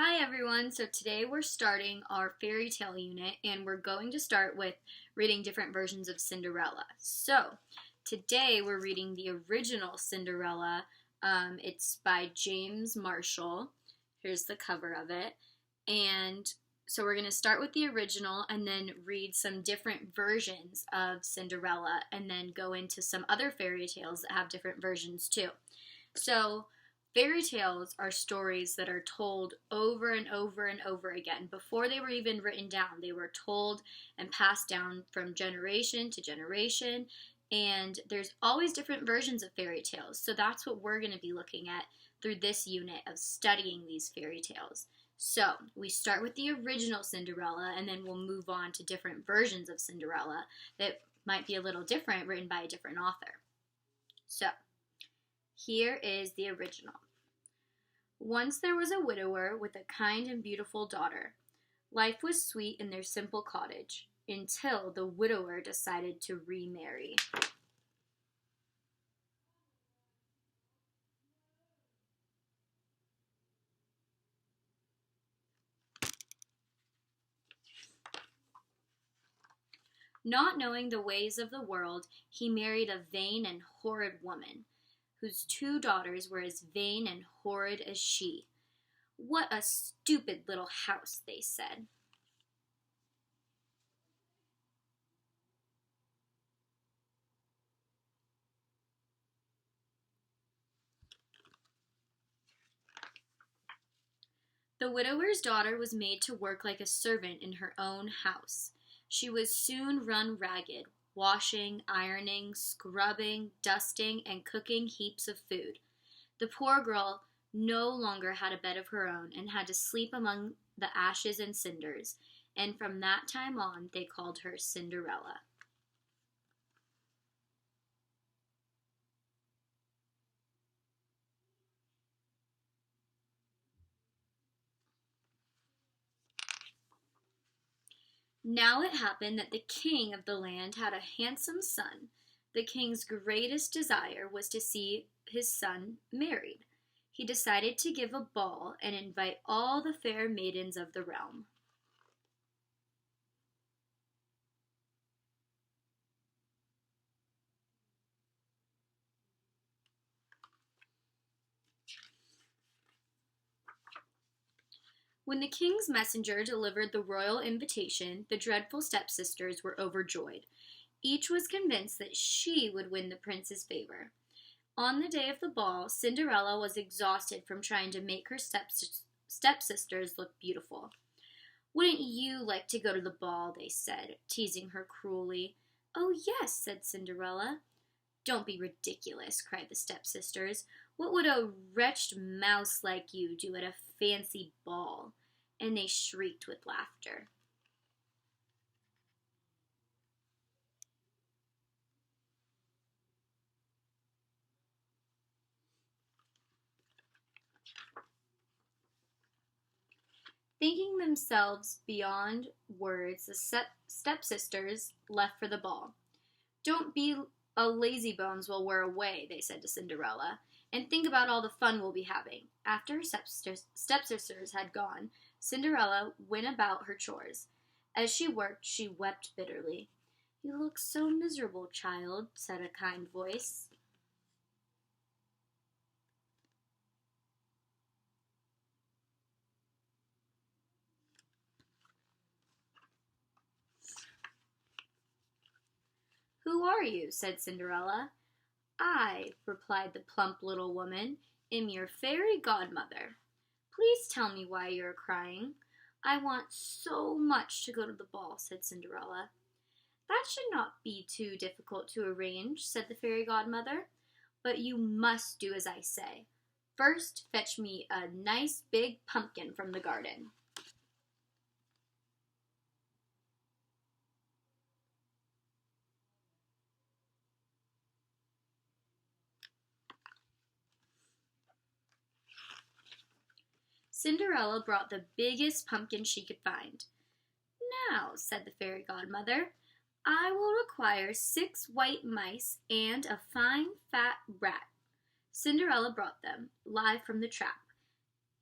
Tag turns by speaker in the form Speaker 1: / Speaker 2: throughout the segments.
Speaker 1: Hi everyone, so today we're starting our fairy tale unit and we're going to start with reading different versions of Cinderella. So today we're reading the original Cinderella. It's by James Marshall. Here's the cover of it. And so we're going to start with the original and then read some different versions of Cinderella and then go into some other fairy tales that have different versions too. So fairy tales are stories that are told over and over and over again. Before they were even written down, they were told and passed down from generation to generation. And there's always different versions of fairy tales. So that's what we're going to be looking at through this unit of studying these fairy tales. So we start with the original Cinderella, and then we'll move on to different versions of Cinderella that might be a little different, written by a different author. So here is the original. Once there was a widower with a kind and beautiful daughter. Life was sweet in their simple cottage until the widower decided to remarry. Not knowing the ways of the world, he married a vain and horrid woman, whose two daughters were as vain and horrid as she. What a stupid little house, they said. The widower's daughter was made to work like a servant in her own house. She was soon run ragged, washing, ironing, scrubbing, dusting, and cooking heaps of food. The poor girl no longer had a bed of her own and had to sleep among the ashes and cinders, and from that time on they called her Cinderella. Now it happened that the king of the land had a handsome son. The king's greatest desire was to see his son married. He decided to give a ball and invite all the fair maidens of the realm. When the king's messenger delivered the royal invitation, the dreadful stepsisters were overjoyed. Each was convinced that she would win the prince's favor. On the day of the ball, Cinderella was exhausted from trying to make her stepsisters look beautiful. Wouldn't you like to go to the ball? They said, teasing her cruelly. Oh, yes, said Cinderella. Don't be ridiculous, cried the stepsisters. What would a wretched mouse like you do at a fancy ball? And they shrieked with laughter. Thinking themselves beyond words, the stepsisters left for the ball. Don't be a lazybones while we're away, they said to Cinderella, and think about all the fun we'll be having. After her stepsisters had gone, Cinderella went about her chores. As she worked, she wept bitterly. You look so miserable, child, said a kind voice. Who are you? Said Cinderella. I, replied the plump little woman, am your fairy godmother. Please tell me why you are crying. I want so much to go to the ball, said Cinderella. That should not be too difficult to arrange, said the fairy godmother, but you must do as I say. First, fetch me a nice big pumpkin from the garden. Cinderella brought the biggest pumpkin she could find. Now, said the fairy godmother, I will require 6 white mice and a fine fat rat. Cinderella brought them, live from the trap.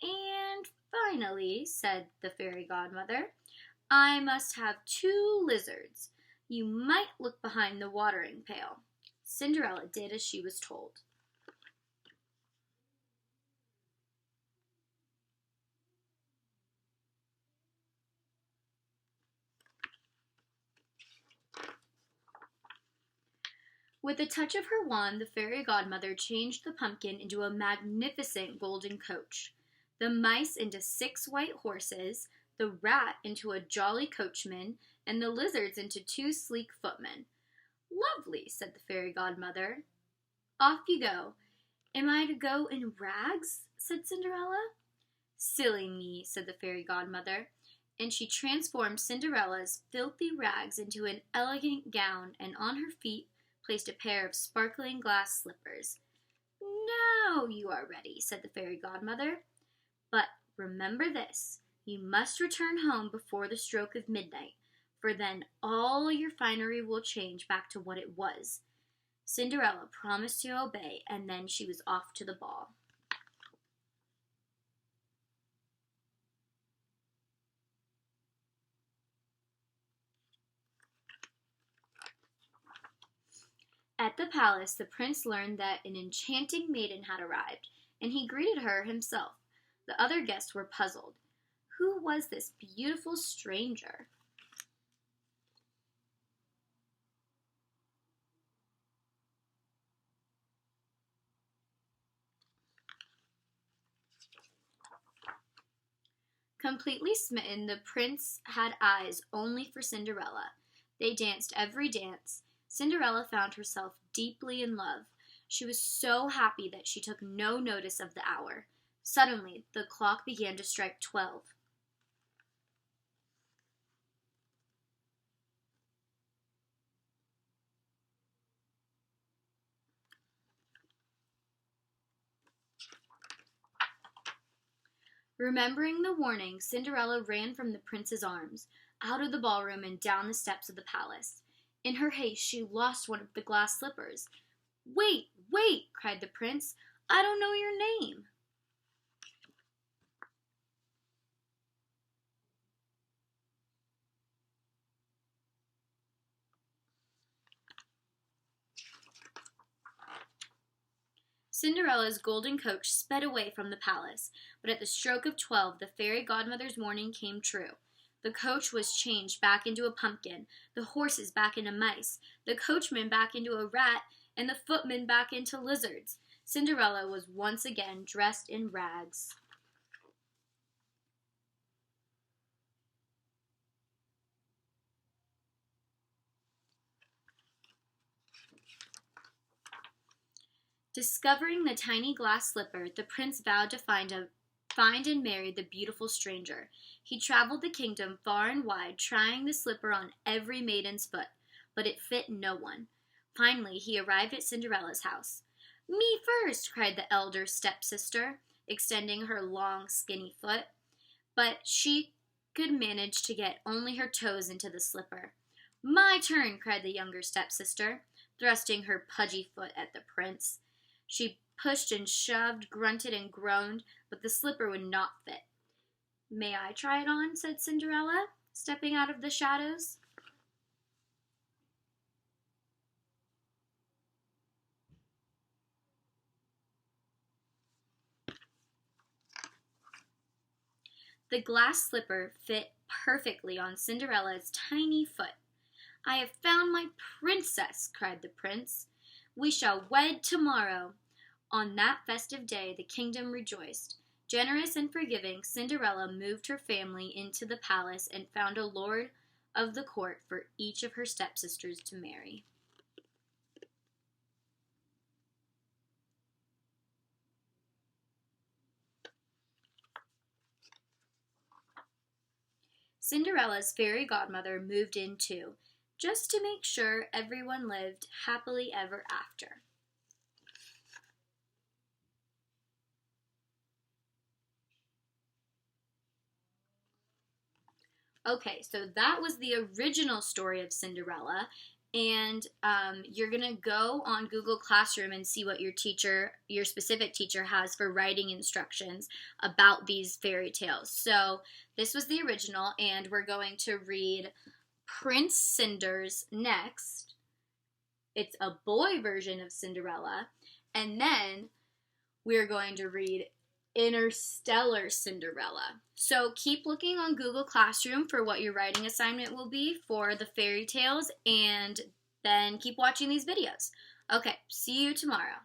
Speaker 1: And "Finally," said the fairy godmother, "I must have 2 lizards. You might look behind the watering pail." Cinderella did as she was told. With a touch of her wand, the fairy godmother changed the pumpkin into a magnificent golden coach, the mice into 6 white horses, the rat into a jolly coachman, and the lizards into 2 sleek footmen. "Lovely," said the fairy godmother. "Off you go." "Am I to go in rags?" said Cinderella. "Silly me," said the fairy godmother, and she transformed Cinderella's filthy rags into an elegant gown, and on her feet placed a pair of sparkling glass slippers. "Now you are ready," said the fairy godmother. "But remember this, you must return home before the stroke of midnight, for then all your finery will change back to what it was." Cinderella promised to obey, and then she was off to the ball. At the palace, the prince learned that an enchanting maiden had arrived, and he greeted her himself. The other guests were puzzled. Who was this beautiful stranger? Completely smitten, the prince had eyes only for Cinderella. They danced every dance. Cinderella found herself deeply in love. She was so happy that she took no notice of the hour. Suddenly, the clock began to strike 12. Remembering the warning, Cinderella ran from the prince's arms, out of the ballroom and down the steps of the palace. In her haste, she lost one of the glass slippers. "Wait, wait!" cried the prince. "I don't know your name." Cinderella's golden coach sped away from the palace, but at the stroke of 12 the fairy godmother's warning came true. The coach was changed back into a pumpkin, the horses back into mice, the coachman back into a rat, and the footmen back into lizards. Cinderella was once again dressed in rags. Discovering the tiny glass slipper, the prince vowed to find and marry the beautiful stranger. He traveled the kingdom far and wide, trying the slipper on every maiden's foot, but it fit no one. Finally, he arrived at Cinderella's house. "Me first!" cried the elder stepsister, extending her long, skinny foot. But she could manage to get only her toes into the slipper. "My turn!" cried the younger stepsister, thrusting her pudgy foot at the prince. She pushed and shoved, grunted and groaned, but the slipper would not fit. "May I try it on?" said Cinderella, stepping out of the shadows. The glass slipper fit perfectly on Cinderella's tiny foot. "I have found my princess!" cried the prince. "We shall wed tomorrow." On that festive day the kingdom rejoiced. Generous and forgiving, Cinderella moved her family into the palace and found a lord of the court for each of her stepsisters to marry. Cinderella's fairy godmother moved in too, just to make sure everyone lived happily ever after. Okay, so that was the original story of Cinderella, and you're going to go on Google Classroom and see what your specific teacher has for writing instructions about these fairy tales. So this was the original, and we're going to read Prince Cinder's next. It's a boy version of Cinderella, and then we're going to read Interstellar Cinderella. So keep looking on Google Classroom for what your writing assignment will be for the fairy tales, and then keep watching these videos. Okay, see you tomorrow.